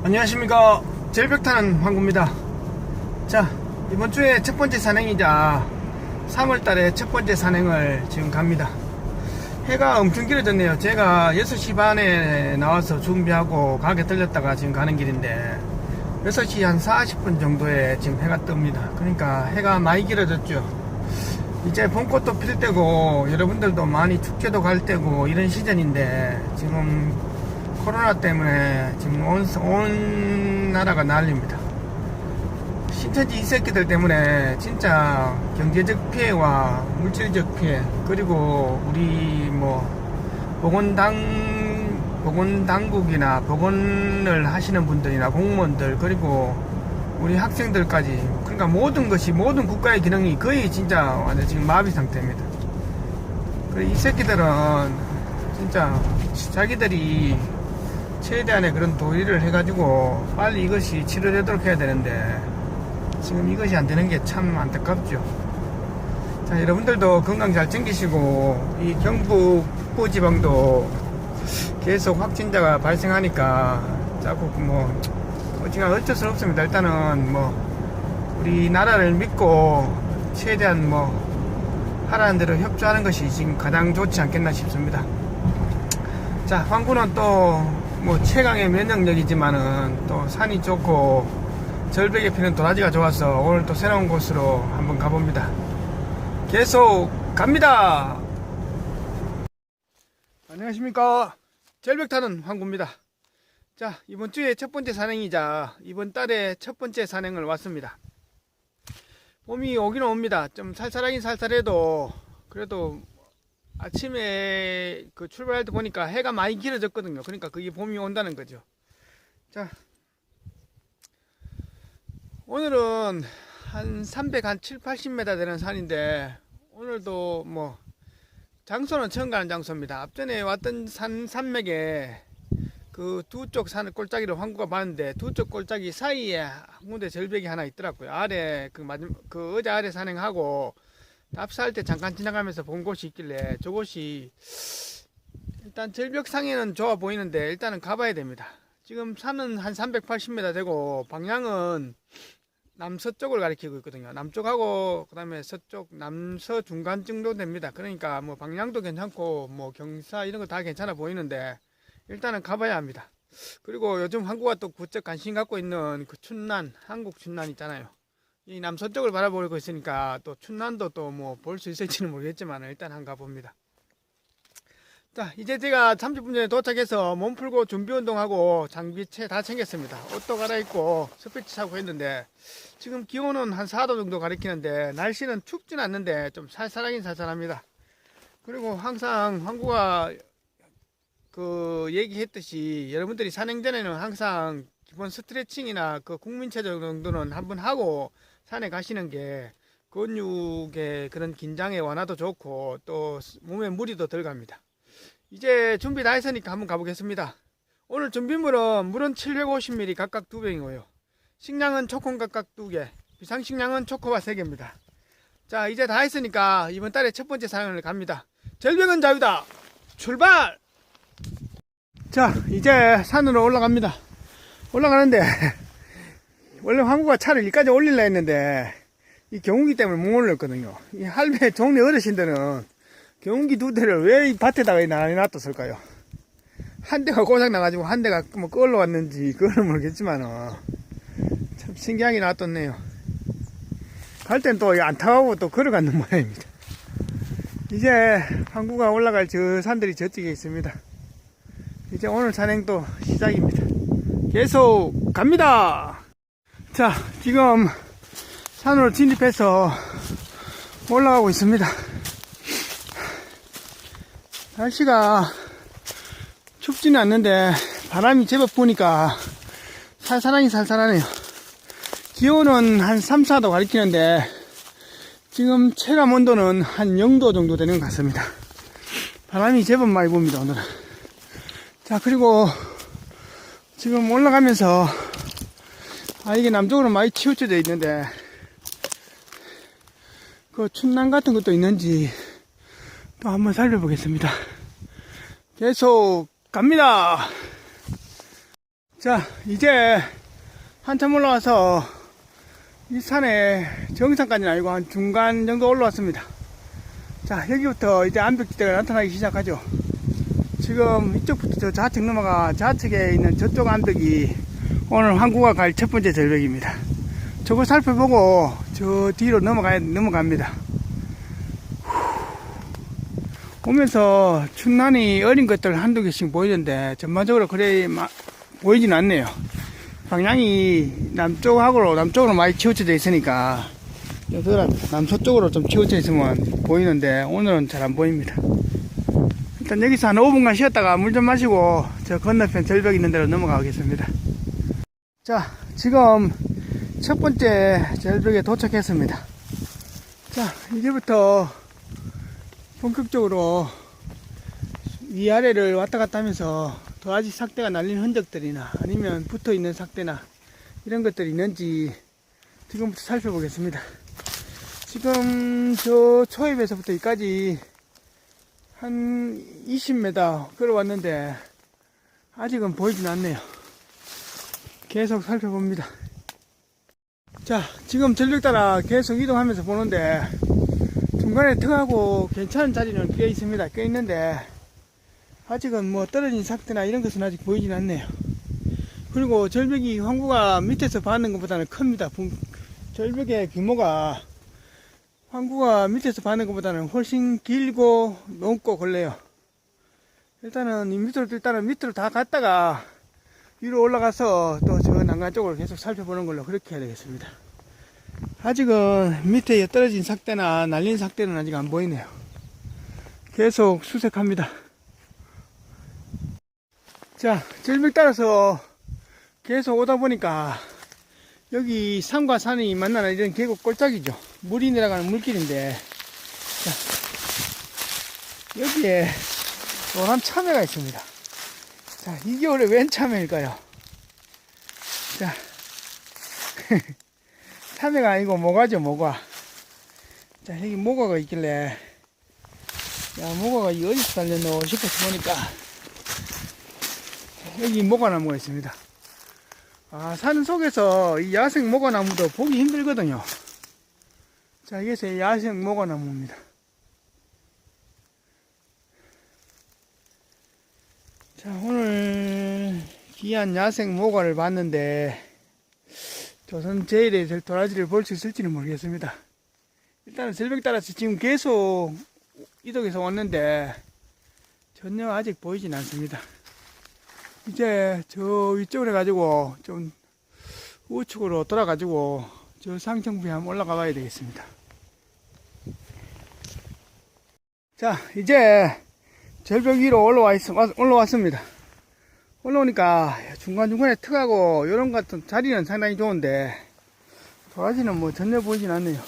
안녕하십니까. 절벽 타는 황구입니다. 자, 이번 주에 첫 번째 산행이자 3월달에 첫 번째 산행을 지금 갑니다. 해가 엄청 길어졌네요. 제가 6시 반에 나와서 준비하고 가게 들렸다가 지금 가는 길인데 6시 한 40분 정도에 지금 해가 뜹니다. 그러니까 해가 많이 길어졌죠. 이제 봄꽃도 필 때고 여러분들도 많이 축제도 갈 때고 이런 시즌인데 지금 코로나 때문에 지금 온 나라가 난립니다. 신천지 이 새끼들 때문에 진짜 경제적 피해와 물질적 피해, 그리고 우리 보건당국이나 보건을 하시는 분들이나 공무원들, 그리고 우리 학생들까지, 그러니까 모든 국가의 기능이 거의 진짜 완전 지금 마비 상태입니다. 이 새끼들은 진짜 자기들이 최대한의 그런 도리를 해가지고 빨리 이것이 치료되도록 해야 되는데 지금 이것이 안 되는 게 참 안타깝죠. 자, 여러분들도 건강 잘 챙기시고, 이 경북 북부지방도 계속 확진자가 발생하니까 자꾸 제가 어쩔 수 없습니다. 일단은 우리나라를 믿고 최대한 하라는 대로 협조하는 것이 지금 가장 좋지 않겠나 싶습니다. 자, 황구는 또 최강의 면역력이지만은 또 산이 좋고 절벽에 피는 도라지가 좋아서 오늘 또 새로운 곳으로 한번 가봅니다. 계속 갑니다. 안녕하십니까. 절벽 타는 황구입니다. 자, 이번 주에 첫 번째 산행이자 이번 달에 첫 번째 산행을 왔습니다. 봄이 오기는 옵니다. 좀 살살하긴 살살해도 그래도 아침에 출발할 때 보니까 해가 많이 길어졌거든요. 그러니까 그게 봄이 온다는 거죠. 자, 오늘은 한 370, 80m 되는 산인데 오늘도 장소는 처음 가는 장소입니다. 앞전에 왔던 산맥에 그 두 쪽 산을 꼴짜기로 황구가 봤는데 두 쪽 꼴짜기 사이에 한 군데 절벽이 하나 있더라고요. 아래 어제 아래 산행하고 답사할 때 잠깐 지나가면서 본 곳이 있길래 저곳이 일단 절벽상에는 좋아 보이는데 일단은 가봐야 됩니다. 지금 산은 한 380m 되고 방향은 남서쪽을 가리키고 있거든요. 남쪽하고 그 다음에 서쪽, 남서 중간 정도 됩니다. 그러니까 방향도 괜찮고 경사 이런 거 다 괜찮아 보이는데 일단은 가봐야 합니다. 그리고 요즘 한국가 또 부쩍 관심 갖고 있는 그 춘난, 한국 춘난 있잖아요. 이 남서쪽을 바라보고 있으니까 또 춘난도 또 볼 수 있을지는 모르겠지만 일단 한번 가봅니다. 자, 이제 제가 30분 전에 도착해서 몸 풀고 준비 운동하고 장비체 다 챙겼습니다. 옷도 갈아입고 스피치 차고 했는데 지금 기온은 한 4도 정도 가리키는데 날씨는 춥진 않는데 좀 살살하긴 살살합니다. 그리고 항상 황구가 얘기했듯이 여러분들이 산행 전에는 항상 기본 스트레칭이나 국민체조 정도는 한번 하고 산에 가시는 게 근육의 그런 긴장의 완화도 좋고 또 몸에 무리도 덜 갑니다. 이제 준비 다 했으니까 한번 가보겠습니다. 오늘 물은 750ml 각각 2병이고요. 식량은 초콘 각각 2개, 비상식량은 초코바 3개입니다. 자, 이제 다 했으니까 이번 달에 첫 번째 산행을 갑니다. 절벽은 자유다. 출발! 자, 이제 산으로 올라갑니다. 올라가는데 원래 황구가 차를 여기까지 올리려 했는데 이 경운기 때문에 못 올렸거든요. 이 할매 동네 어르신들은 경운기 2대를 왜 이 밭에다가 놔뒀을까요? 한 대가 고장 나가지고 한 대가 끌러 왔는지 그거는 모르겠지만 참 신기하게 놔뒀네요. 갈 땐 또 안 타고 또 걸어가는 모양입니다. 이제 황구가 올라갈 저 산들이 저쪽에 있습니다. 이제 오늘 산행도 시작입니다. 계속 갑니다. 자, 지금 산으로 진입해서 올라가고 있습니다. 날씨가 춥지는 않는데 바람이 제법 부니까 살살하긴 살살하네요. 기온은 한 3, 4도 가리키는데 지금 체감 온도는 한 0도 정도 되는 것 같습니다. 바람이 제법 많이 붑니다, 오늘은. 자, 그리고 지금 올라가면서 이게 남쪽으로 많이 치우쳐져 있는데 춘난 같은 것도 있는지 또 한번 살펴보겠습니다. 계속 갑니다. 자, 이제 한참 올라와서 이 산에 정상까지는 아니고 한 중간 정도 올라왔습니다. 자, 여기부터 이제 암벽지대가 나타나기 시작하죠. 지금 이쪽부터 저 좌측 넘어가 좌측에 있는 저쪽 암벽이 오늘 항구가 갈 첫 번째 절벽입니다. 저걸 살펴보고 저 뒤로 넘어갑니다. 오면서 충난이 어린 것들 한두 개씩 보이는데 전반적으로 그래 보이진 않네요. 방향이 남쪽으로 많이 치우쳐져 있으니까 남서쪽으로 좀 치우쳐 있으면 보이는데 오늘은 잘 안 보입니다. 일단 여기서 한 5분간 쉬었다가 물 좀 마시고 저 건너편 절벽 있는 데로 넘어가겠습니다. 자, 지금 첫 번째 절벽에 도착했습니다. 자, 이제부터 본격적으로 위아래를 왔다 갔다 하면서 도라지 삭대가 날린 흔적들이나 아니면 붙어 있는 삭대나 이런 것들이 있는지 지금부터 살펴보겠습니다. 지금 저 초입에서부터 여기까지 한 20m 걸어왔는데 아직은 보이진 않네요. 계속 살펴봅니다. 자, 지금 절벽 따라 계속 이동하면서 보는데 중간에 턱하고 괜찮은 자리는 꽤 있습니다. 꽤 있는데 아직은 뭐 떨어진 삭대나 이런 것은 아직 보이진 않네요. 그리고 절벽이 항구가 밑에서 봤는 것보다는 큽니다. 절벽의 규모가 항구가 밑에서 봤는 것보다는 훨씬 길고 높고 걸려요. 일단은 밑으로 다 갔다가 위로 올라가서 또 저 난간 쪽으로 계속 살펴보는 걸로 그렇게 해야 되겠습니다. 아직은 밑에 떨어진 삭대나 날린 삭대는 아직 안 보이네요. 계속 수색합니다. 자, 절벽 따라서 계속 오다 보니까 여기 산과 산이 만나는 이런 계곡 꼴짝이죠. 물이 내려가는 물길인데, 자, 여기에 노란 참외가 있습니다. 자, 이게 원래 웬 참외일까요? 자, 참외가 아니고 모과죠, 모과. 자, 여기 모과가 있길래, 야, 모과가 어디서 달렸노 싶어서 보니까, 여기 모과나무가 있습니다. 아, 산 속에서 이 야생 모과나무도 보기 힘들거든요. 자, 이게 야생 모과나무입니다. 자, 오늘 귀한 야생 모과를 봤는데 조선 제일의 도라지를 볼 수 있을지는 모르겠습니다. 일단은 절벽 따라서 지금 계속 이동해서 왔는데 전혀 아직 보이진 않습니다. 이제 저 위쪽으로 해가지고 좀 우측으로 돌아가지고 저 상청부에 한번 올라가 봐야 되겠습니다. 자, 이제 절벽 위로 올라왔습니다. 올라오니까 중간중간에 턱하고 이런 같은 자리는 상당히 좋은데 도라지는 뭐 전혀 보이진 않네요.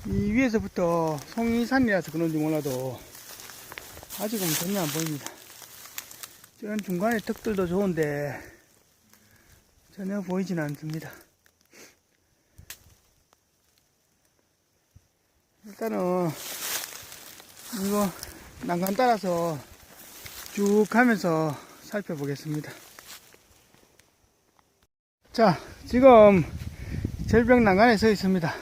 이 위에서부터 송이산이라서 그런지 몰라도 아직은 전혀 안 보입니다. 저런 중간에 턱들도 좋은데 전혀 보이진 않습니다. 일단은 이거 난간 따라서 쭉 가면서 살펴보겠습니다. 자, 지금 절벽 난간에 서 있습니다.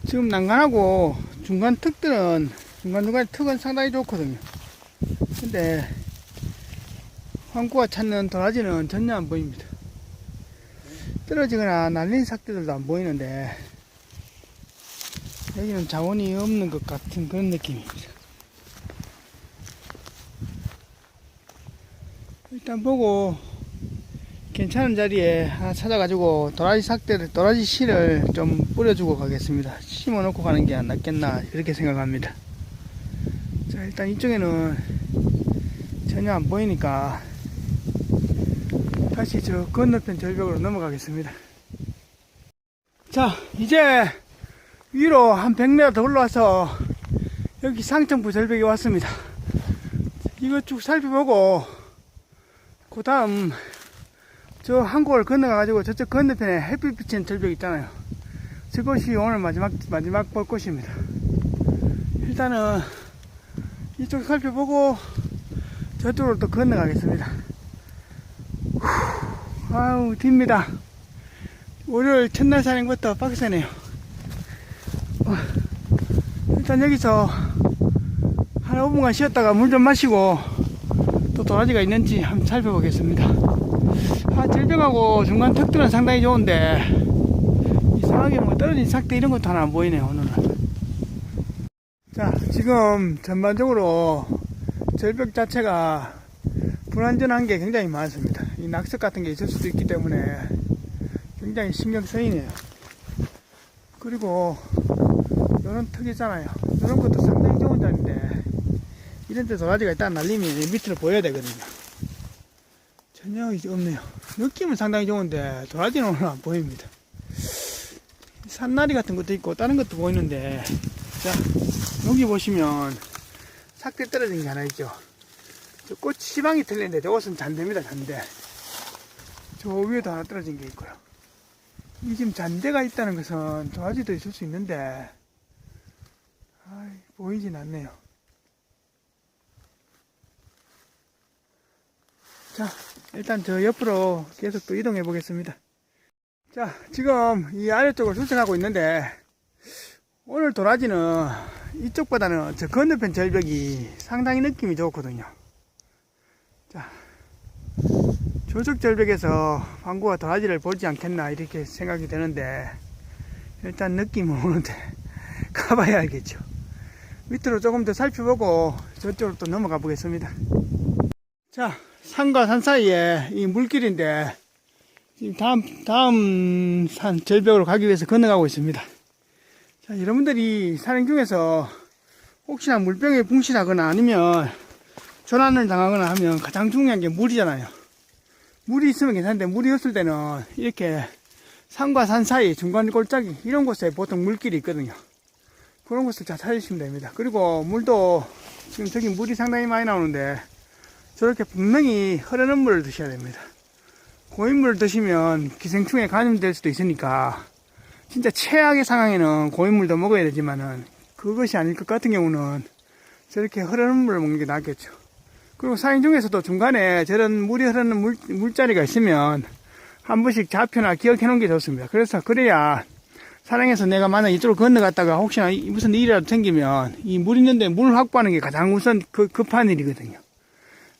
지금 난간하고 중간중간에 턱은 상당히 좋거든요. 근데 항구가 찾는 도라지는 전혀 안 보입니다. 떨어지거나 날린 삭대들도 안 보이는데 여기는 자원이 없는 것 같은 그런 느낌입니다. 일단 보고 괜찮은 자리에 하나 찾아가지고 도라지 씨를 좀 뿌려주고 가겠습니다. 심어 놓고 가는 게 안 낫겠나 이렇게 생각합니다. 자, 일단 이쪽에는 전혀 안 보이니까 다시 저 건너편 절벽으로 넘어가겠습니다. 자, 이제 위로 한 100m 더 올라와서 여기 상청부 절벽에 왔습니다. 이거 쭉 살펴보고 그 다음 저 항구를 건너가가지고 저쪽 건너편에 햇빛 비치는 절벽 있잖아요. 저것이 오늘 마지막 볼 곳입니다. 일단은 이쪽 살펴보고 저쪽으로 또 건너가겠습니다. 아우, 딥니다. 월요일 첫날 산행부터 빡세네요. 일단 여기서 한 5분간 쉬었다가 물 좀 마시고 또 도라지가 있는지 한번 살펴보겠습니다. 절벽하고 중간 턱들은 상당히 좋은데 이상하게 뭐 떨어진 삭대 이런 것도 하나 안 보이네요, 오늘은. 자, 지금 전반적으로 절벽 자체가 불안전한 게 굉장히 많습니다. 이 낙석 같은 게 있을 수도 있기 때문에 굉장히 신경 쓰이네요. 그리고 이런 턱 있잖아요. 이런 것도 상당히 좋은 자리인데 이런 데 도라지가 일단 날리면 밑으로 보여야 되거든요. 전혀 이제 없네요. 느낌은 상당히 좋은데 도라지는 오늘 안 보입니다. 산나리 같은 것도 있고 다른 것도 보이는데, 자, 여기 보시면 삭대 떨어진 게 하나 있죠. 저 꽃 시방이 틀리는데 저것은 잔대입니다. 잔대. 저 위에도 하나 떨어진 게 있고요. 이 지금 잔대가 있다는 것은 도라지도 있을 수 있는데 보이진 않네요. 자, 일단 저 옆으로 계속 또 이동해 보겠습니다. 자, 지금 이 아래쪽을 수색하고 있는데 오늘 도라지는 이쪽보다는 저 건너편 절벽이 상당히 느낌이 좋거든요. 자, 저쪽 절벽에서 황구가 도라지를 보지 않겠나 이렇게 생각이 되는데 일단 느낌은 오는데 가봐야 알겠죠. 밑으로 조금 더 살펴보고 저쪽으로 또 넘어가 보겠습니다. 자, 산과 산 사이에 이 물길인데 지금 다음 산 절벽으로 가기 위해서 건너가고 있습니다. 자, 여러분들이 산행 중에서 혹시나 물병에 붕신하거나 아니면 조난을 당하거나 하면 가장 중요한 게 물이잖아요. 물이 있으면 괜찮은데 물이 없을 때는 이렇게 산과 산 사이 중간 골짜기 이런 곳에 보통 물길이 있거든요. 그런 곳을 잘 찾으시면 됩니다. 그리고 물도 지금 저기 물이 상당히 많이 나오는데 저렇게 분명히 흐르는 물을 드셔야 됩니다. 고인물을 드시면 기생충에 감염될 수도 있으니까 진짜 최악의 상황에는 고인물도 먹어야 되지만은 그것이 아닐 것 같은 경우는 저렇게 흐르는 물을 먹는 게 낫겠죠. 그리고 산행 중에서도 중간에 저런 물이 흐르는 물자리가 있으면 한 번씩 좌표나 기억해 놓은 게 좋습니다. 그래야 산행에서 내가 만약 이쪽으로 건너갔다가 혹시나 무슨 일이라도 생기면 이 물 있는데 물 확보하는 게 가장 우선 급한 일이거든요.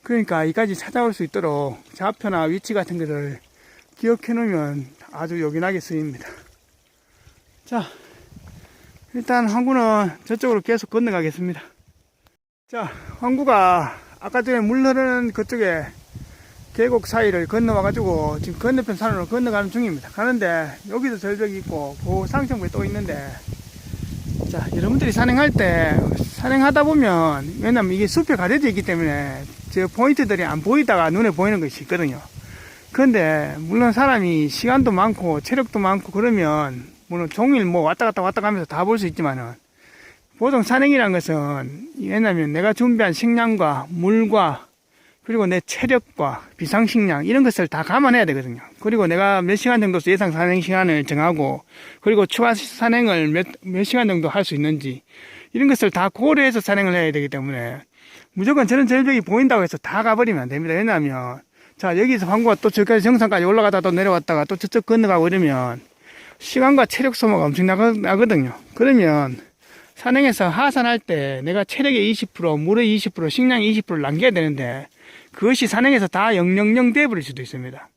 그러니까 이까지 찾아올 수 있도록 좌표나 위치 같은 것을 기억해 놓으면 아주 요긴하게 쓰입니다. 자, 일단 황구는 저쪽으로 계속 건너가겠습니다. 자, 황구가 아까 전에 물 흐르는 그쪽에 계곡 사이를 건너와 가지고 지금 건너편 산으로 건너가는 중입니다. 가는데 여기도 절벽이 있고 그 상층부에 또 있는데, 자, 여러분들이 산행할 때 산행하다 보면 왜냐면 이게 숲에 가려져 있기 때문에 저 포인트들이 안 보이다가 눈에 보이는 것이 있거든요. 그런데 물론 사람이 시간도 많고 체력도 많고 그러면 물론 종일 뭐 왔다 갔다 하면서 다 볼 수 있지만은 보통 산행이라는 것은 왜냐면 내가 준비한 식량과 물과 그리고 내 체력과 비상식량 이런 것을 다 감안해야 되거든요. 그리고 내가 몇 시간 정도 예상 산행 시간을 정하고 그리고 추가 산행을 몇 시간 정도 할 수 있는지 이런 것을 다 고려해서 산행을 해야 되기 때문에 무조건 저런 절벽이 보인다고 해서 다 가버리면 안 됩니다. 왜냐하면 자, 여기서 황구가 또 저기까지 정상까지 올라가다 또 내려왔다가 또 저쪽 건너가고 이러면 시간과 체력 소모가 엄청 나거든요. 그러면 산행에서 하산할 때 내가 체력의 20%, 물의 20%, 식량의 20%를 남겨야 되는데 그것이 산행에서 다 000 돼버릴 수도 있습니다.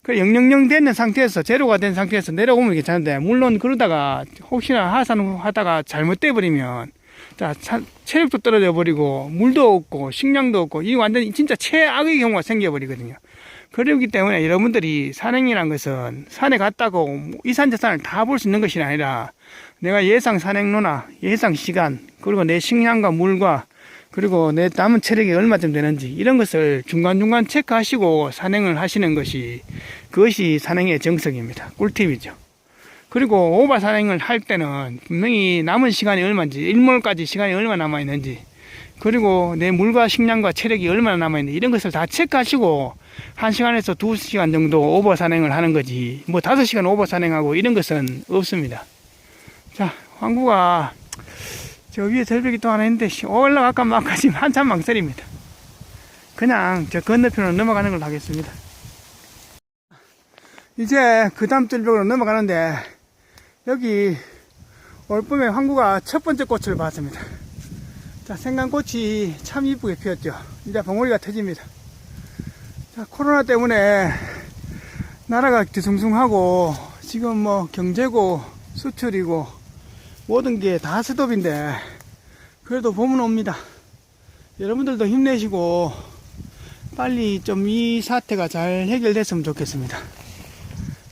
그 000 되는 상태에서 제로가 된 상태에서 내려오면 괜찮은데 물론 그러다가 혹시나 하산하다가 잘못돼버리면 자, 체력도 떨어져 버리고 물도 없고 식량도 없고 이 완전 진짜 최악의 경우가 생겨버리거든요. 그렇기 때문에 여러분들이 산행이란 것은 산에 갔다고 이 산 저 산을 다 볼 수 있는 것이 아니라 내가 예상 산행로나 예상 시간 그리고 내 식량과 물과 그리고 내 남은 체력이 얼마쯤 되는지 이런 것을 중간중간 체크하시고 산행을 하시는 것이 그것이 산행의 정석입니다. 꿀팁이죠. 그리고 오바 산행을 할 때는 분명히 남은 시간이 얼마인지 일몰까지 시간이 얼마나 남아있는지 그리고 내 물과 식량과 체력이 얼마나 남아있는지 이런 것을 다 체크하시고 1시간에서 2시간 정도 오버 산행을 하는 거지 뭐 5시간 오버 산행하고 이런 것은 없습니다. 자, 황구가 저 위에 절벽이 또 하나 있는데 올라갈까 말까 지금 한참 망설입니다. 그냥 저 건너편으로 넘어가는 걸로 하겠습니다. 이제 그 다음 절벽으로 넘어가는데, 여기 올봄에 황구가 첫 번째 꽃을 봤습니다. 자, 생강꽃이 참 이쁘게 피었죠. 이제 봉오리가 터집니다. 자, 코로나 때문에 나라가 뒤숭숭하고 지금 뭐 경제고 수출이고 모든 게 다 스톱인데 그래도 봄은 옵니다. 여러분들도 힘내시고 빨리 좀 이 사태가 잘 해결됐으면 좋겠습니다.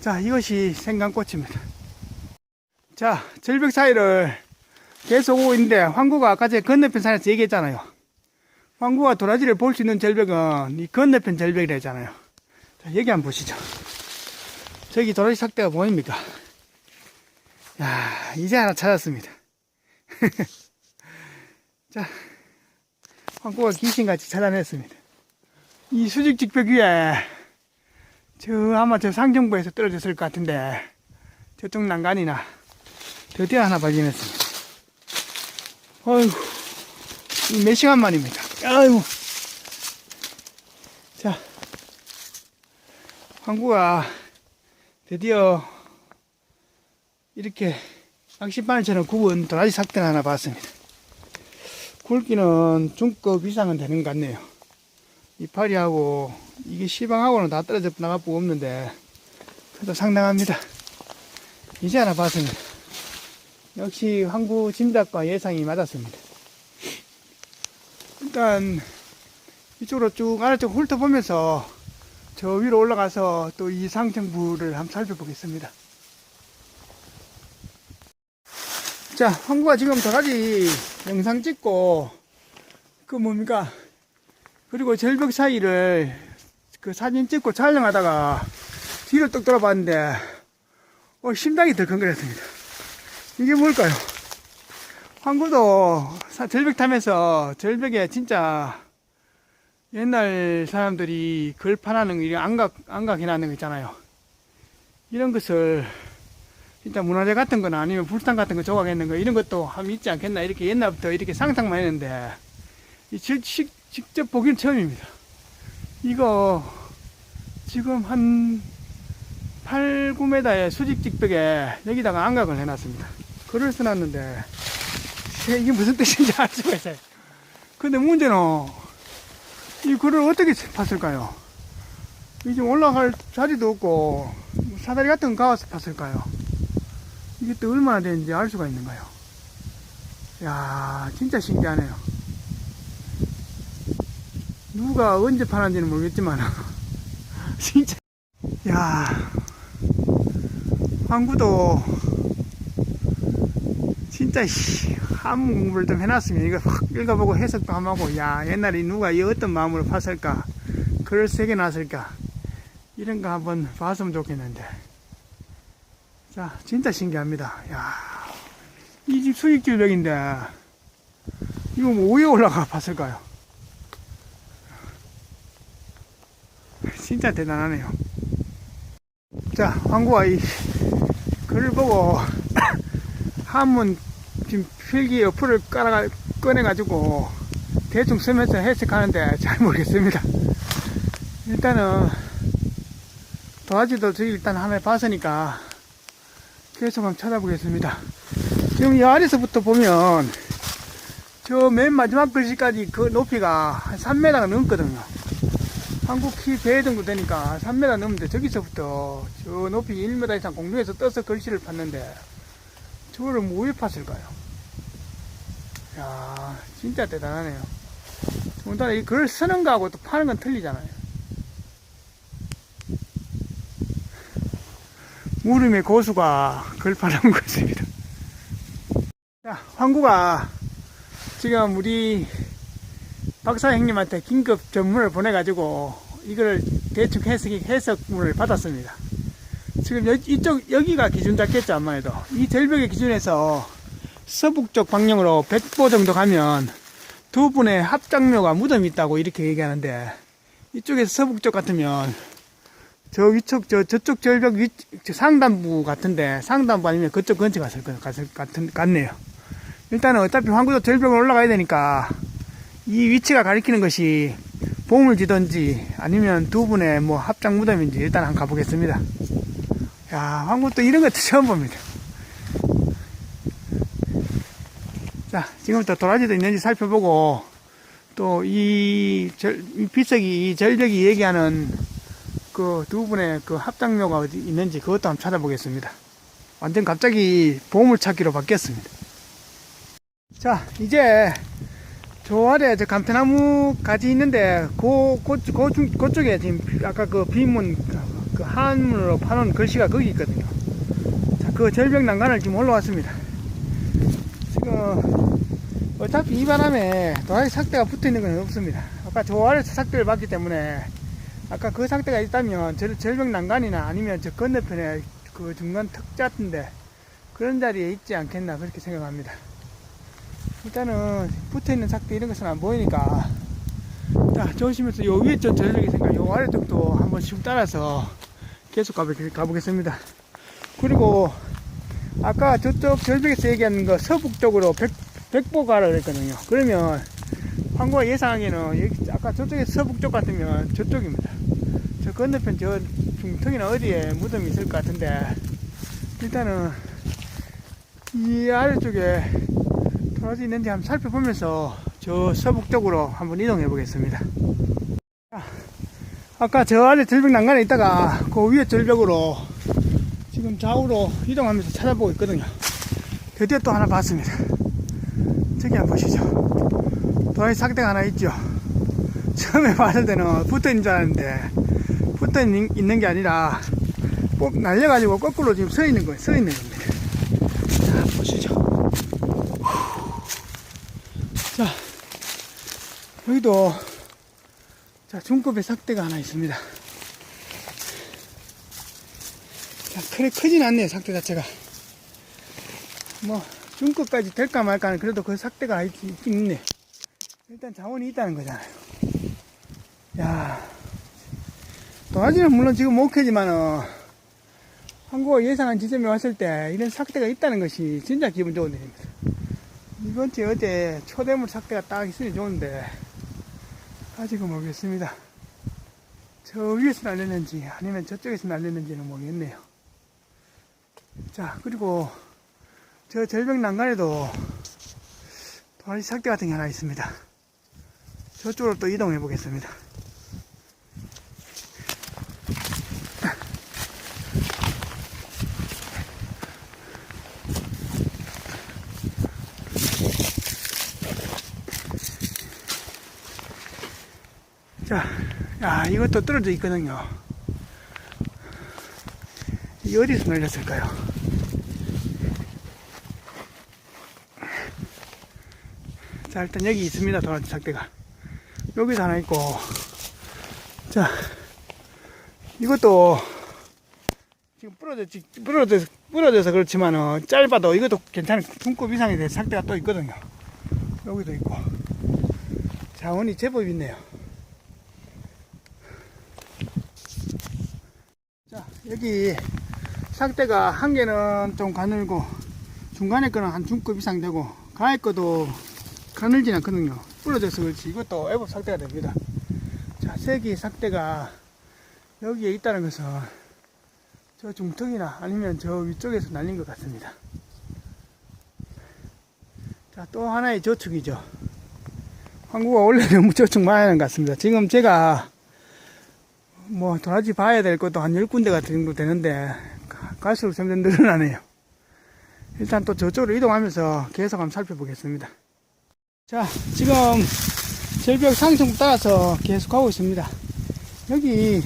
자, 이것이 생강꽃입니다. 자, 절벽 사이를 계속 오고 있는데 황구가 아까 전에 건너편 산에서 얘기했잖아요. 황구가 도라지를 볼 수 있는 절벽은 이 건너편 절벽이라 했잖아요. 자, 여기 한번 보시죠. 저기 도라지 삭대가 보입니까? 야, 이제 하나 찾았습니다. 자, 황구가 귀신같이 찾아냈습니다. 이 수직직벽 위에 아마 저 상정부에서 떨어졌을 것 같은데 저쪽 난간이나 드디어 하나 발견했습니다. 어이구, 몇 시간 만입니다. 아이고. 자, 황구가 드디어 이렇게 낚싯바늘처럼 굽은 도라지 삭대를 하나 봤습니다. 굵기는 중급 이상은 되는 것 같네요. 이파리하고 이게 시방하고는 다 떨어져 나갈 거 없는데 그래도 상당합니다. 이제 하나 봤습니다. 역시 황구 짐작과 예상이 맞았습니다. 일단 이쪽으로 쭉 아래쪽 훑어보면서 저 위로 올라가서 또 이 상층부를 한번 살펴보겠습니다. 자, 황구가 지금 도라지 영상 찍고 뭡니까, 그리고 절벽 사이를 사진 찍고 촬영하다가 뒤를 뚝 돌아봤는데 심장이 덜컹거렸습니다. 이게 뭘까요? 황구도 절벽 타면서 절벽에 진짜 옛날 사람들이 걸판하는 거, 안각 해놨는 거 있잖아요. 이런 것을 진짜 문화재 같은 거나 아니면 불상 같은 거 조각했는 거 이런 것도 하면 있지 않겠나, 이렇게 옛날부터 이렇게 상상만 했는데 직접 보기는 처음입니다. 이거 지금 한 8, 9m의 수직직벽에 여기다가 안각을 해놨습니다. 글을 써놨는데 이게 무슨 뜻인지 알 수가 있어요. 근데 문제는 이 글을 어떻게 팠을까요? 이제 올라갈 자리도 없고 사다리 같은 거 가와서 팠을까요? 이게 또 얼마나 되는지 알 수가 있는가요? 야, 진짜 신기하네요. 누가 언제 파는지는 모르겠지만 진짜, 야, 황구도 진짜 한문 공부를 좀 해놨으면 이거 확 읽어보고 해석도 한번 하고, 야, 옛날에 누가 이 어떤 마음으로 팠을까, 글을 새겨놨을까, 이런 거 한번 봤으면 좋겠는데. 자, 진짜 신기합니다. 야, 이 집 수익질벽인데 이거 뭐 위에 올라가 봤을까요? 진짜 대단하네요. 자, 황구가 이 글을 보고 한문 지금 필기 어플을 꺼내가지고 대충 쓰면서 해석하는데 잘 모르겠습니다. 일단은 도라지도 저기 일단 하나 봤으니까 계속 한번 찾아보겠습니다. 지금 이 아래서부터 보면 저 맨 마지막 글씨까지 그 높이가 한 3m가 넘거든요. 한국 키 배 정도 되니까 3m 넘는데 저기서부터 저 높이 1m 이상 공중에서 떠서 글씨를 팠는데 저거를 뭐 왜 팠을까요? 야, 진짜 대단하네요. 더군다나 이 글을 쓰는 거하고 또 파는 건 틀리잖아요. 물음의 고수가 글 파는 것입니다. 자, 황구가 지금 우리 박사 형님한테 긴급 전문을 보내가지고 이걸 대충 해석문을 받았습니다. 지금 여기가 기준 잡겠죠, 아마도. 이 절벽의 기준에서 서북쪽 방향으로 100보 정도 가면 두 분의 합장묘가 무덤이 있다고 이렇게 얘기하는데, 이쪽에서 서북쪽 같으면 저 위쪽, 저쪽 절벽 상단부 같은데, 상단부 아니면 그쪽 근처 갔을 것 같네요. 일단은 어차피 황구도 절벽을 올라가야 되니까 이 위치가 가리키는 것이 보물지던지 아니면 두 분의 뭐 합장 무덤인지 일단 한번 가보겠습니다. 야, 황금 또 이런 것도 처음 봅니다. 자, 지금부터 도라지도 있는지 살펴보고, 또 이 비석이, 이 절벽이 얘기하는 그 두 분의 그 합작묘가 어디 있는지 그것도 한번 찾아보겠습니다. 완전 갑자기 보물찾기로 바뀌었습니다. 자, 이제 저 아래 저 감태나무 가지 있는데 그쪽에 지금 아까 그 비문 그 한문으로 파놓은 글씨가 거기 있거든요. 자, 그 절벽 난간을 지금 올라왔습니다. 지금 어차피 이 바람에 도라지 삭대가 붙어 있는 건 없습니다. 아까 저 아래서 삭대를 봤기 때문에 아까 그 삭대가 있다면 절벽 난간이나 아니면 저 건너편에 그 중간 턱자인데 그런 자리에 있지 않겠나 그렇게 생각합니다. 일단은 붙어있는 삭대 이런 것은 안 보이니까 자, 조심해서 요 위에 쪽 절벽이 있으니까 요 아래쪽도 한번 쭉 따라서 계속 가보겠습니다. 그리고 아까 저쪽 절벽에서 얘기하는 거 서북쪽으로 백보가라 그랬거든요. 그러면 황구가 예상하기에는 여기 아까 저쪽에 서북쪽 같으면 저쪽입니다. 저 건너편 저 중턱이나 어디에 무덤이 있을 것 같은데 일단은 이 아래쪽에 도라지 있는지 한번 살펴보면서 저 서북쪽으로 한번 이동해 보겠습니다. 아까 저 아래 절벽 난간에 있다가 그 위에 절벽으로 지금 좌우로 이동하면서 찾아보고 있거든요. 드디어 또 하나 봤습니다. 저기 한번 보시죠. 도라지 삭대가 하나 있죠. 처음에 봤을 때는 붙어 있는 줄 알았는데 붙어 있는 게 아니라 꼭 날려가지고 거꾸로 지금 서 있는 거예요. 서 있는 겁니다. 자, 보시죠. 자, 여기도 자, 중급의 삭대가 하나 있습니다. 자, 그래 크진 않네요. 삭대 자체가 뭐 중급까지 될까 말까 하는 그래도 그 삭대가 있긴 있네. 일단 자원이 있다는 거잖아요. 야, 도라지는 물론 지금 못 캐지만은 한국어 예상한 지점에 왔을 때 이런 삭대가 있다는 것이 진짜 기분 좋은 일입니다. 이번 주에 어제 초대물 삭대가 딱 있으니 좋은데 아직은 모르겠습니다. 저 위에서 날렸는지 아니면 저쪽에서 날렸는지는 모르겠네요. 자, 그리고 저 절벽 난간에도 도라지 삭대 같은 게 하나 있습니다. 저쪽으로 또 이동해 보겠습니다. 자, 야, 이것도 떨어져 있거든요. 이 어디서 날렸을까요? 자, 일단 여기 있습니다. 도라지 삭대가. 여기도 하나 있고. 자, 이것도 지금 부러져서 그렇지만은 짧아도 이것도 괜찮은 중급 이상이 된 삭대가 또 있거든요. 여기도 있고. 자원이 제법 있네요. 자, 여기 삭대가 한 개는 좀 가늘고 중간에 거는 한 중급 이상 되고 가에 거도 가늘진 않거든요. 부러져서 그렇지 이것도 애법 삭대가 됩니다. 자, 세 개의 삭대가 여기에 있다는 것은 저 중턱이나 아니면 저 위쪽에서 날린 것 같습니다. 자, 또 하나의 저축이죠. 한국가 원래 너무 저축 많이 하는 것 같습니다. 지금 제가 뭐 도라지 봐야 될 것도 한 10군데가 정도 되는데 갈수록 점점 늘어나네요. 일단 또 저쪽으로 이동하면서 계속 한번 살펴보겠습니다. 자, 지금 절벽 상승 따라서 계속 가고 있습니다. 여기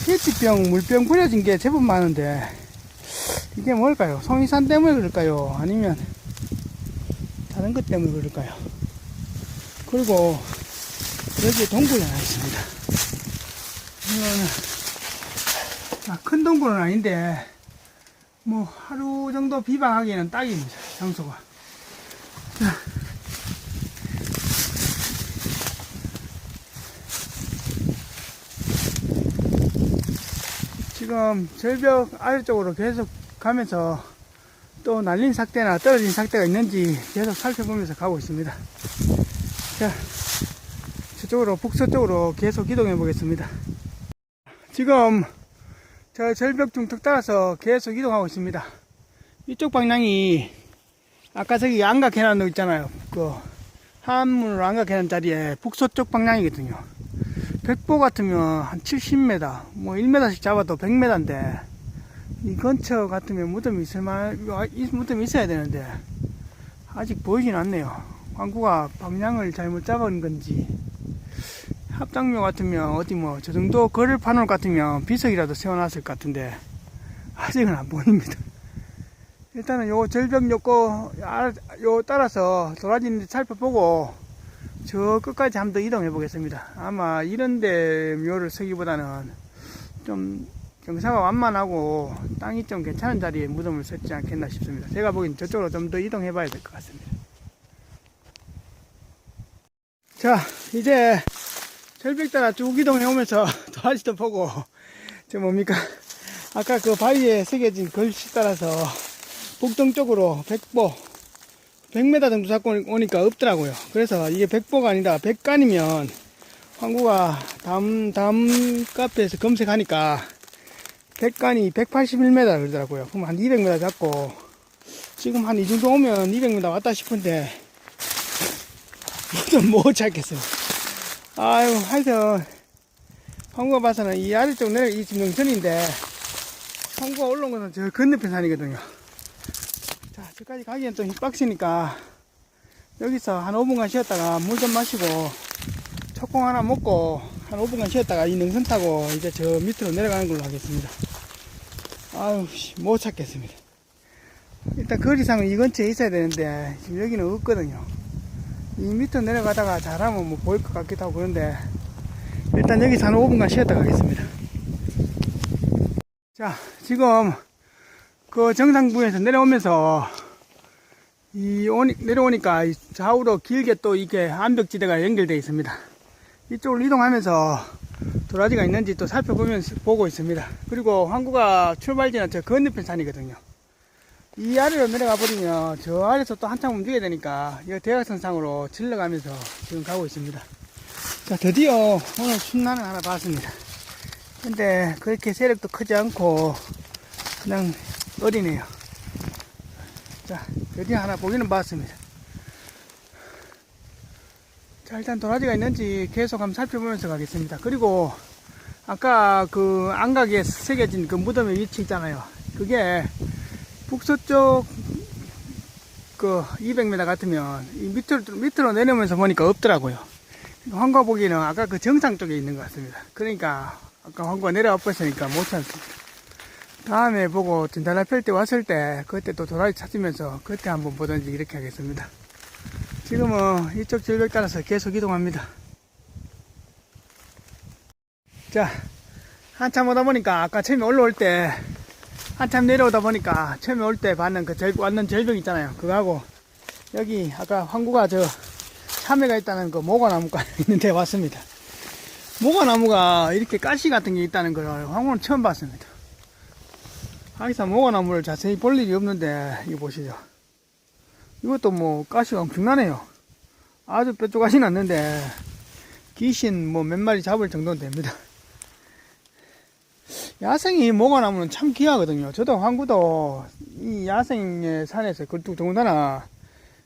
페트병, 물병 뿌려진 게 제법 많은데 이게 뭘까요? 송이산 때문에 그럴까요? 아니면 다른 것 때문에 그럴까요? 그리고 여기에 동굴이 하나 있습니다. 이거는 큰 동굴은 아닌데 뭐 하루 정도 비방하기에는 딱입니다. 장소가. 자, 지금 절벽 아래쪽으로 계속 가면서 또 날린 삭대나 떨어진 삭대가 있는지 계속 살펴보면서 가고 있습니다. 자, 저쪽으로 북서쪽으로 계속 이동해 보겠습니다. 지금 저 절벽 중턱 따라서 계속 이동하고 있습니다. 이쪽 방향이 아까 저기 안각 해놨는 거 있잖아요. 그 한문으로 안각 해놓은 자리에 북서쪽 방향이거든요. 백보 같으면 한 70m, 뭐 1m씩 잡아도 100m인데 이 근처 같으면 무덤이 무덤이 있어야 되는데 아직 보이진 않네요. 황구가 방향을 잘못 잡은 건지, 합장묘 같으면 어디 뭐 저 정도 거를 파놓을 것 같으면 비석이라도 세워놨을 것 같은데 아직은 안 보입니다. 일단은 요 절벽 요 따라서 도라지는 살펴보고 저 끝까지 한번 더 이동해 보겠습니다. 아마 이런데 묘를 서기보다는 좀 경사가 완만하고 땅이 좀 괜찮은 자리에 무덤을 섰지 않겠나 싶습니다. 제가 보기엔 저쪽으로 좀 더 이동해 봐야 될 것 같습니다. 자, 이제 절벽 따라 쭉 이동해 오면서 도라지도 보고, 저 뭡니까, 아까 그 바위에 새겨진 글씨 따라서 북동쪽으로 백보 100m 정도 잡고 오니까 없더라고요. 그래서 이게 백보가 아니라 백간이면, 황구가 다음 카페에서 검색하니까 백간이 181m 그러더라고요. 그럼 한 200m 잡고, 지금 한 이 정도 오면 200m 왔다 싶은데 좀 못 찾겠어요. 아유, 하여튼 황구가 봐서는 이 아래쪽 이 지금 능선인데 황구가 올라온 것은 저 건너편 산이거든요. 자, 저까지 가기엔 좀 빡시니까 여기서 한 5분간 쉬었다가 물 좀 마시고 초콩 하나 먹고 한 5분간 쉬었다가 이 능선 타고 이제 저 밑으로 내려가는 걸로 하겠습니다. 아유, 못 찾겠습니다. 일단 거리상은 이 근처에 있어야 되는데 지금 여기는 없거든요. 이 밑으로 내려가다가 잘하면 뭐 보일 것 같기도 하고 그런데 일단 여기서 한 5분간 쉬었다 가겠습니다. 자, 지금 그 정상부에서 내려오면서 내려오니까 좌우로 길게 또 이렇게 암벽지대가 연결되어 있습니다. 이쪽으로 이동하면서 도라지가 있는지 또 살펴보면서 보고 있습니다. 그리고 황구가 출발지는 저 건너편 산이거든요. 이 아래로 내려가 버리면 저 아래서 또 한참 움직여야 되니까 이 대각선상으로 질러가면서 지금 가고 있습니다. 자, 드디어 오늘 순란을 하나 봤습니다. 근데 그렇게 세력도 크지 않고 그냥 어리네요. 자, 드디어 하나 보기는 봤습니다. 자, 일단 도라지가 있는지 계속 한번 살펴보면서 가겠습니다. 그리고 아까 그 안각에 새겨진 그 무덤의 위치 있잖아요. 그게 북서쪽 그 200m 같으면 이 밑으로 내려오면서 보니까 없더라고요. 황구가 보기에는 아까 그 정상 쪽에 있는 것 같습니다. 그러니까 아까 황구가 내려와 버렸으니까 못 찾습니다. 다음에 보고 진달래필 때 왔을 때 그때 또 도라지 찾으면서 그때 한번 보든지 이렇게 하겠습니다. 지금은 이쪽 절벽 따라서 계속 이동합니다. 자, 한참 오다 보니까 아까 처음에 올라올 때 한참 내려오다 보니까 처음에 올 때 봤는 그 왔는 절벽 있잖아요. 그거하고 여기 아까 황구가 저 참외가 있다는 그 모과나무가 있는데 왔습니다. 모과나무가 이렇게 가시 같은 게 있다는 걸 황구는 처음 봤습니다. 항상 모과나무를 자세히 볼 일이 없는데 이거 보시죠. 이것도 뭐 가시가 엄청나네요. 아주 뾰족하진 않는데 귀신 뭐 몇 마리 잡을 정도는 됩니다. 야생이 모과나무는 참 귀하거든요. 저도 황구도 이 야생의 산에서 더군다나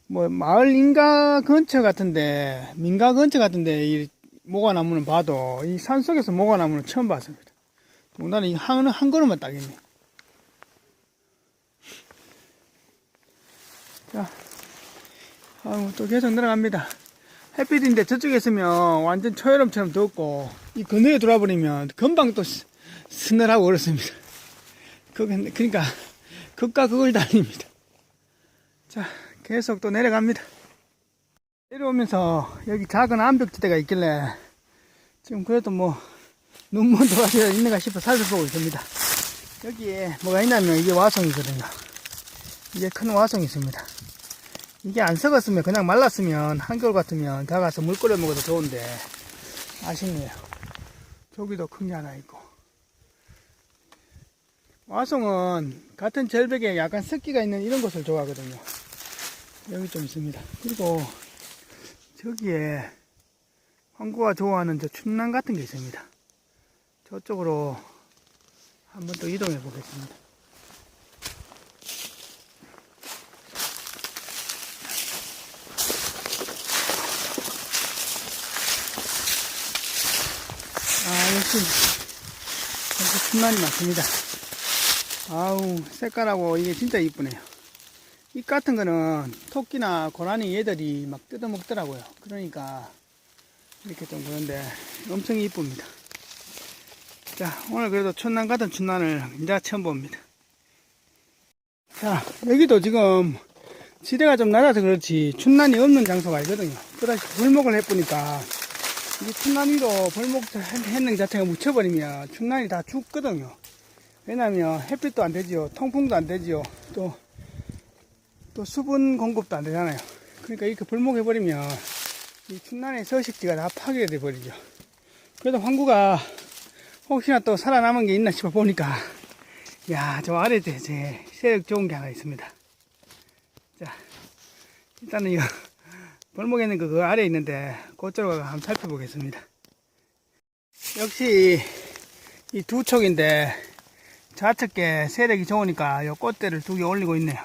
뭐 마을 인가 근처 같은데 민가 근처 같은데 이 모과나무는 봐도 이 산속에서 모과나무는 처음 봤습니다. 더군다나 이 한 그릇만 따겠네. 자, 또 계속 내려갑니다. 햇빛인데 저쪽에 있으면 완전 초여름처럼 덥고 이 그늘에 돌아버리면 금방 또 서늘하고 그렇습니다. 그러니까 극과 극을 달립니다. 자, 계속 또 내려갑니다. 내려오면서 여기 작은 암벽지대가 있길래 지금 그래도 뭐 눈먼 도라지가 있는가 싶어 살펴보고 있습니다. 여기에 뭐가 있냐면 이게 와송이거든요. 이게 큰 와송이 있습니다. 이게 안 썩었으면 그냥 말랐으면 한겨울 같으면 가가서 물 끓여 먹어도 좋은데 아쉽네요. 저기도 큰 게 하나 있고. 와송은 같은 절벽에 약간 습기가 있는 이런 곳을 좋아하거든요. 여기 좀 있습니다. 그리고 저기에 황구가 좋아하는 저 춘남 같은 게 있습니다. 저쪽으로 한번 또 이동해 보겠습니다. 역시 춘난이 많습니다. 아우, 색깔하고 이게 진짜 이쁘네요. 잎 같은 거는 토끼나 고라니 얘들이 막 뜯어먹더라고요. 그러니까 이렇게 좀 그런데 엄청 이쁩니다. 자, 오늘 그래도 춘난 같은 춘난을 이제 처음 봅니다. 자, 여기도 지금 지대가 좀 낮아서 그렇지 춘난이 없는 장소가 있거든요. 또다시 불목을 해보니까 이 춘난 위로 벌목 했는 자체가 묻혀버리면 춘난이 다 죽거든요. 왜냐면 햇빛도 안 되지요. 통풍도 안 되지요. 또 수분 공급도 안 되잖아요. 그러니까 이렇게 벌목해버리면 이 춘난의 서식지가 다 파괴돼 버리죠. 그래도 황구가 혹시나 또 살아남은 게 있나 싶어 보니까, 야, 저 아래에 제 세력 좋은 게 하나 있습니다. 자, 일단은 이거 벌목에 있는 그 아래에 있는데 그쪽으로 가서 한번 살펴보겠습니다. 역시 이 두 촉인데 좌측에 세력이 좋으니까 요 꽃대를 두 개 올리고 있네요.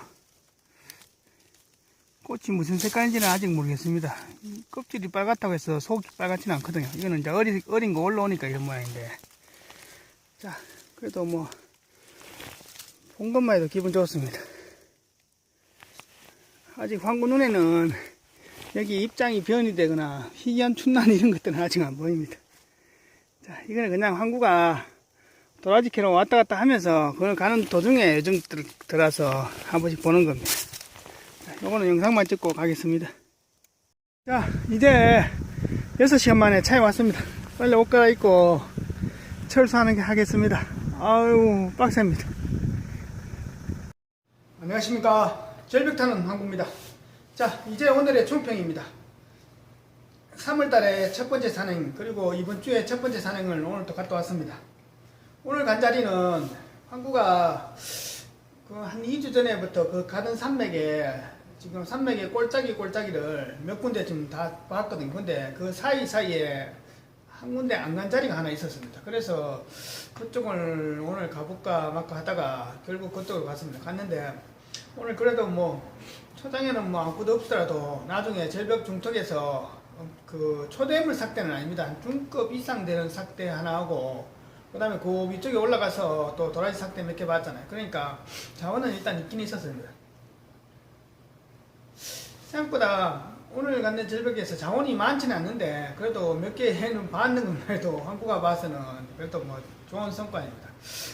꽃이 무슨 색깔인지는 아직 모르겠습니다. 껍질이 빨갛다고 해서 속이 빨갛지는 않거든요. 이거는 이제 어린 거 올라오니까 이런 모양인데. 자, 그래도 뭐, 본 것만 해도 기분 좋습니다. 아직 황구 눈에는 여기 입장이 변이 되거나 희귀한 춘난 이런 것들은 아직 안 보입니다. 자, 이거는 그냥 황구가 도라지 캐러 왔다 갔다 하면서 그걸 가는 도중에 요즘 들어서 한 번씩 보는 겁니다. 자, 요거는 영상만 찍고 가겠습니다. 자, 이제 6시간 만에 차에 왔습니다. 빨리 옷 갈아입고 철수하는 게 하겠습니다. 아유, 빡셉니다. 안녕하십니까. 절벽타는 황구입니다. 자, 이제 오늘의 총평입니다. 3월달에 첫 번째 산행, 그리고 이번 주에 첫 번째 산행을 오늘 또 갔다 왔습니다. 오늘 간 자리는 황구가 한 2주 전에부터 그 가던 산맥에 지금 산맥의 꼴짜기를 몇 군데 지금 다 봤거든요. 근데 그 사이사이에 한 군데 안 간 자리가 하나 있었습니다. 그래서 그쪽을 오늘 가볼까 말까 하다가 결국 그쪽으로 갔습니다. 갔는데 오늘 그래도 뭐 초장에는 뭐 아무것도 없더라도 나중에 절벽 중턱에서 그 초대물 삭대는 아닙니다. 중급 이상 되는 삭대 하나 하고 그 다음에 그 위쪽에 올라가서 또 도라지 삭대 몇 개 봤잖아요. 그러니까 자원은 일단 있긴 있었습니다. 생각보다 오늘 갔는 절벽에서 자원이 많지는 않는데 그래도 몇 개 해는 봤는 것만 해도 한국가 봐서는 그래도 뭐 좋은 성과입니다.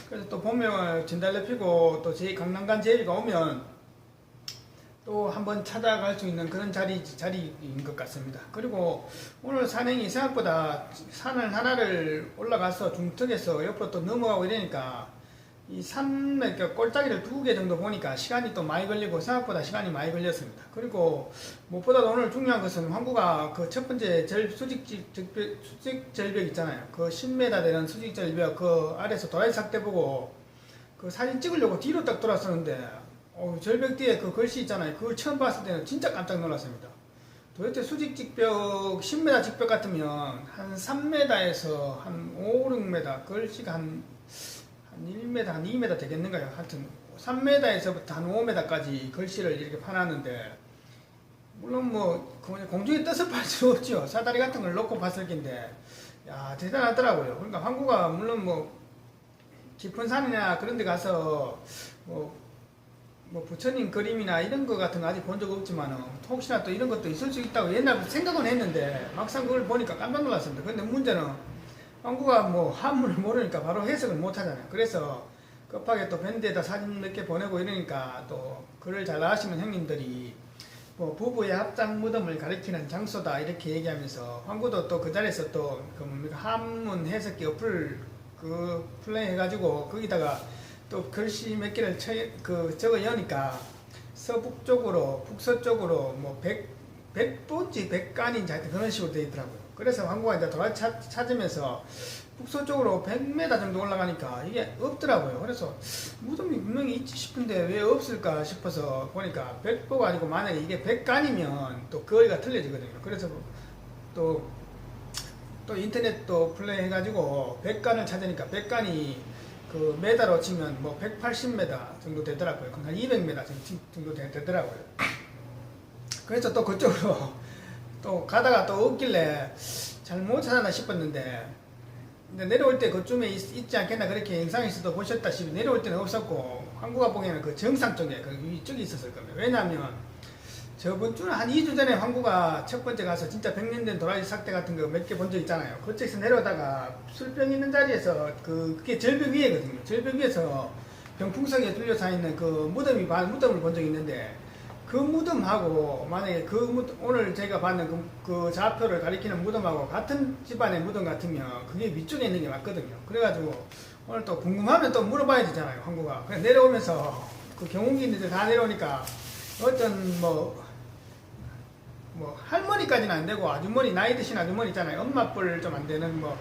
그래서 또 보면 진달래 피고 또 강남간 제비가 오면 또 한번 찾아갈 수 있는 그런 자리인 것 같습니다. 그리고 오늘 산행이 생각보다 산을 하나를 올라가서 중턱에서 옆으로 또 넘어가고 이러니까 이 산맥 꼴짜기를 2개 정도 보니까 시간이 또 많이 걸리고 생각보다 시간이 많이 걸렸습니다. 그리고 무엇보다도 오늘 중요한 것은 황구가 그 첫 번째 수직 절벽 있잖아요. 그 10m 되는 수직 절벽 그 아래에서 도라지 삭대 보고 그 사진 찍으려고 뒤로 딱 돌았었는데 절벽 뒤에 그 글씨 있잖아요. 그걸 처음 봤을 때는 진짜 깜짝 놀랐습니다. 도대체 수직 직벽 10m 직벽 같으면 한 3m에서 한 5, 6m 글씨가 한 1m, 한 2m 되겠는가요? 하여튼 3m에서부터 한 5m까지 글씨를 이렇게 파놨는데 물론 뭐 공중에 떠서 팔 수 없죠. 사다리 같은 걸 놓고 봤을 텐데 야 대단하더라고요. 그러니까 황구가 물론 뭐 깊은 산이나 그런 데 가서 뭐 부처님 그림이나 이런 거 같은 거 아직 본 적 없지만 혹시나 또 이런 것도 있을 수 있다고 옛날부터 생각은 했는데 막상 그걸 보니까 깜짝 놀랐습니다. 근데 문제는 황구가 뭐 한문을 모르니까 바로 해석을 못 하잖아요. 그래서 급하게 또 밴드에다 사진 몇 개 보내고 이러니까 또 글을 잘 아시는 형님들이 뭐 부부의 합장 무덤을 가리키는 장소다 이렇게 얘기하면서 황구도 또 그 자리에서 또 그 한문 해석기 어플 그 플레이 해가지고 거기다가 또 글씨 몇 개를 적어 여니까 서북쪽으로 북서쪽으로 뭐 백본지 백간인지 하여튼 그런 식으로 되어 있더라고요. 그래서 황구가 이제 도라지 찾으면서 북서쪽으로 100m 정도 올라가니까 이게 없더라고요. 그래서 무덤이 분명히 있지 싶은데 왜 없을까 싶어서 보니까 백보가 아니고 만약에 이게 백간이면 또 거리가 틀려지거든요. 그래서 또 인터넷 또 플레이 해가지고 백간을 찾으니까 백간이 그 메다로 치면 뭐 180m 정도 되더라고요. 한 200m 정도 되더라고요. 그래서 또 그쪽으로 또 가다가 또 없길래 잘못 찾았나 싶었는데, 근데 내려올 때 그쯤에 있지 않겠나 그렇게 영상에서도 보셨다시피 내려올 때는 없었고, 항구가 보기에는 그 정상 쪽에 그 위쪽에 있었을 겁니다. 왜냐하면 저번 주는 한 2주 전에 황구가 첫 번째 가서 진짜 100년 된 도라지 삭대 같은 거 몇 개 본 적 있잖아요. 그쪽에서 내려오다가 술병 있는 자리에서 그게 절벽 위에거든요. 절벽 위에서 병풍석에 둘러싸 있는 그 무덤을 본 적이 있는데, 그 무덤하고 만약에 그 무덤, 오늘 제가 봤는 그 좌표를 가리키는 무덤하고 같은 집안의 무덤 같으면 그게 위쪽에 있는 게 맞거든요. 그래가지고 오늘 또 궁금하면 또 물어봐야 되잖아요, 황구가. 그냥 내려오면서 그 경운기 있는데 다 내려오니까 어떤 뭐 할머니까지는 안 되고 아주머니, 나이 드신 아주머니 있잖아요. 엄마 뻘 좀 안 되는 뭐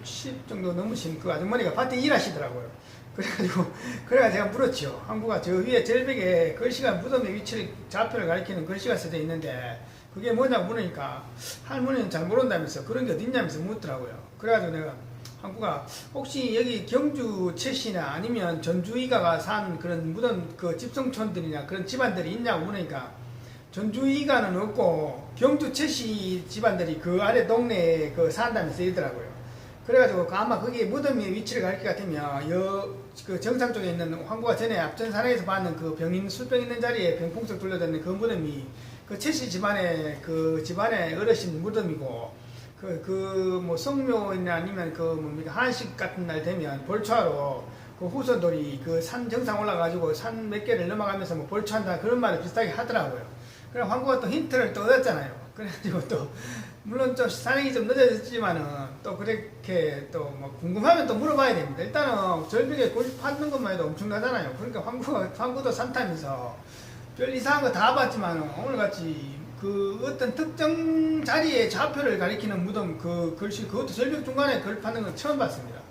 60 정도 넘으신 그 아주머니가 밭에 일하시더라고요. 그래가 제가 물었죠. 항구가 저 위에 절벽에 글씨가 무덤의 위치를, 좌표를 가리키는 글씨가 써져 있는데 그게 뭐냐고 물으니까 할머니는 잘 모른다면서 그런 게 어딨냐면서 묻더라고요. 그래가지고 내가 항구가 혹시 여기 경주 최씨나 아니면 전주이가가 산 그런 무덤 그 집성촌들이나 그런 집안들이 있냐고 물으니까 전주이가는 없고 경주 최씨 집안들이 그 아래 동네에 그 산다면서 있더라고요. 그래가지고 아마 거기 무덤의 위치를 가릴 것 같으면 그 정상 쪽에 있는 황구가 전에 앞전 산에서 봤는 그 병인 술병 있는 자리에 병풍석 둘러다니는 그 무덤이 그 최씨 집안의 그 집안의 어르신 무덤이고, 뭐 성묘나 아니면 그 뭡니까 한식 같은 날 되면 벌초하러 그 후손들이 그 산 정상 올라가지고 산 몇 개를 넘어가면서 뭐 벌초한다 그런 말을 비슷하게 하더라고요. 그래 황구가 또 힌트를 또 얻었잖아요. 그래가지고 또 물론 좀 산행이 좀 늦어졌지만은 또 그렇게 또 뭐 궁금하면 또 물어봐야 됩니다. 일단은 절벽에 골 파는 것만 해도 엄청나잖아요. 그러니까 황구도 산 타면서 별 이상한 거 다 봤지만은 오늘같이 그 어떤 특정 자리의 좌표를 가리키는 무덤 그 글씨 그것도 절벽 중간에 글 파는 건 처음 봤습니다.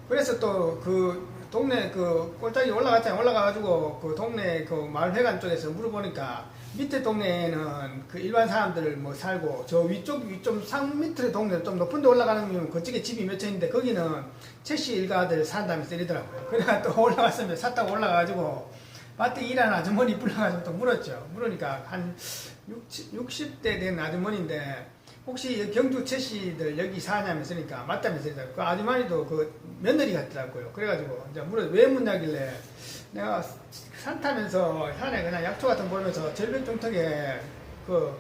그래서 또 그 동네 그 꼴짝이 올라갔잖아요. 올라가가지고 그 동네 그 마을회관 쪽에서 물어보니까 밑에 동네에는 그 일반 사람들 뭐 살고 저 위쪽 좀 산 밑에 동네 좀 높은 데 올라가면 그쪽에 집이 몇 채 있는데 거기는 최씨 일가들 산다면서 이러더라고요. 그래가 또 올라갔으면 차 타고 올라가가지고 밭에 일하는 아주머니 불러가지고 또 물었죠. 물으니까 한 60대 된 아주머니인데 혹시 경주 최씨들 여기 사냐면서 그러니까 맞다면서 그 아주머니도 그 며느리 같더라고요. 그래가지고 이제 왜 묻냐길래 내가 산 타면서 산에 그냥 약초 같은 거 보면서 절벽 중턱에 그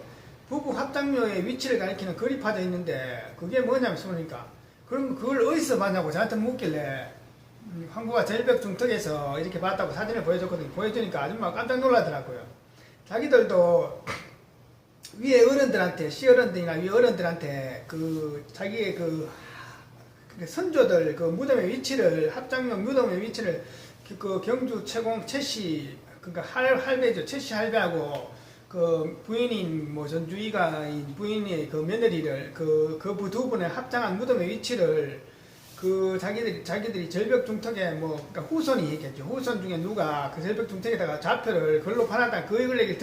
부부 합장묘의 위치를 가리키는 글이 파져 있는데 그게 뭐냐면서 그러니까 그럼 그걸 어디서 봤냐고 저한테 묻길래 황구가 절벽 중턱에서 이렇게 봤다고 사진을 보여줬거든요. 보여주니까 아줌마가 깜짝 놀라더라고요. 자기들도 위에 어른들한테, 시어른들이나 위 어른들한테 그 자기의 그 선조들 그 무덤의 위치를, 합장명 무덤의 위치를 그 경주 최공 최씨, 그러니까 할배죠. 최씨 할배하고 그 부인인 뭐 전주이가인 부인의 그 며느리를 그 두 분의 합장한 무덤의 위치를 그 자기들이 절벽 중턱에 뭐 그러니까 후손이 얘기했죠. 후손 중에 누가 그 절벽 중턱에다가 좌표를 글로 파놨다 그 얘기를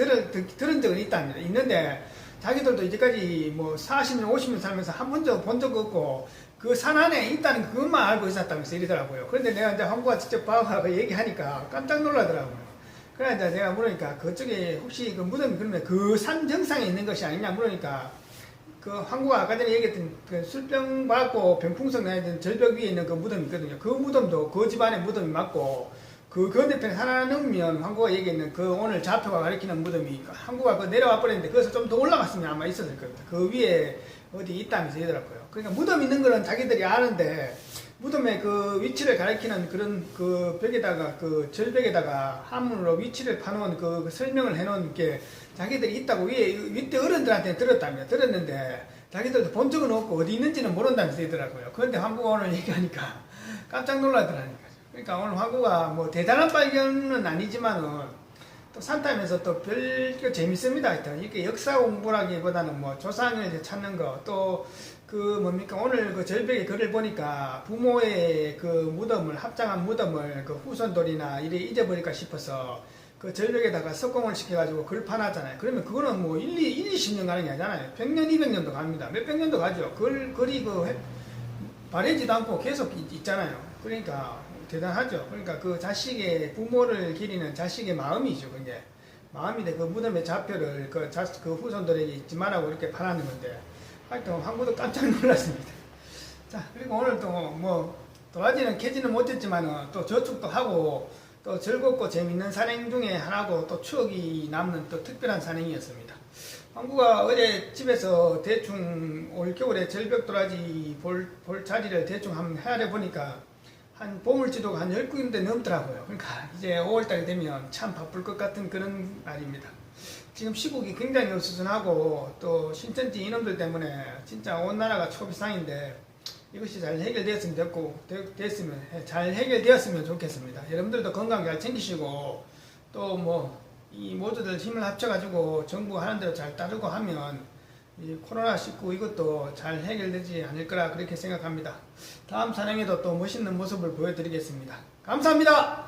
들은 적은 있는데 자기들도 이제까지 뭐 40년 50년 살면서 한 번도 본 적 없고 그 산 안에 있다는 그것만 알고 있었다면서 이러더라고요. 그런데 내가 이제 황구가 직접 봐가지고 얘기하니까 깜짝 놀라더라고요. 그래 이제 내가 물으니까 그쪽에 혹시 그 무덤이 그러면 그 산 정상에 있는 것이 아니냐 물으니까 그 황구가 아까 전에 얘기했던 그 술병 맞고 병풍석 나있던 절벽 위에 있는 그 무덤이 있거든요. 그 무덤도 그 집안의 무덤이 맞고 그 건너편에 하나 넘으면 황구가 얘기했는 그 오늘 좌표가 가리키는 무덤이 황구가 그 내려와 버렸는데 거기서 좀 더 올라갔으면 아마 있었을 겁니다. 그 위에 어디 있다면서 이러더라고요. 그러니까 무덤 있는 거는 자기들이 아는데 무덤의 그 위치를 가리키는 그런 그 벽에다가 그 절벽에다가 한문으로 위치를 파놓은 그 설명을 해놓은 게 자기들이 있다고 윗대 어른들한테 들었답니다. 들었는데 자기들도 본 적은 없고 어디 있는지는 모른다면서 이더라고요. 그런데 황구가 오늘 얘기하니까 깜짝 놀라더라니까요. 그러니까 오늘 황구가 뭐 대단한 발견은 아니지만은 또 산타면서 또 별거 재밌습니다. 하여튼 이렇게 역사 공부라기보다는 뭐 조상을 찾는 거 또 그 뭡니까 오늘 그 절벽에 글을 보니까 부모의 그 무덤을 합장한 무덤을 그 후손들이나 이래 잊어버릴까 싶어서 그 절벽에다가 석공을 시켜가지고 글 파놨잖아요. 그러면 그거는 뭐 20년 가는 게 아니잖아요. 100년, 200년도 갑니다. 몇백 년도 가죠. 글이 그 바래지도 않고 계속 있잖아요. 그러니까 대단하죠. 그러니까 그 자식의 부모를 기리는 자식의 마음이죠. 그게 마음인데 그 무덤의 좌표를 그 후손들에게 잊지 말라고 이렇게 팔아는 건데 하여튼 황구도 깜짝 놀랐습니다. 자, 그리고 오늘 또 뭐 도라지는 캐지는 못했지만 또 저축도 하고 또 즐겁고 재밌는 산행 중에 하나고 또 추억이 남는 또 특별한 산행이었습니다. 황구가 어제 집에서 대충 올 겨울에 절벽 도라지 볼 자리를 대충 한번 헤아려 보니까 한 보물지도가 한 10군데 넘더라고요. 그러니까 이제 5월달이 되면 참 바쁠 것 같은 그런 날입니다. 지금 시국이 굉장히 어수선하고 또 신천지 이놈들 때문에 진짜 온 나라가 초비상인데 이것이 잘 잘 해결되었으면 좋겠습니다. 여러분들도 건강 잘 챙기시고 또 뭐 이 모두들 힘을 합쳐가지고 정부가 하는 대로 잘 따르고 하면 이 코로나19 이것도 잘 해결되지 않을 거라 그렇게 생각합니다. 다음 산행에도 또 멋있는 모습을 보여드리겠습니다. 감사합니다.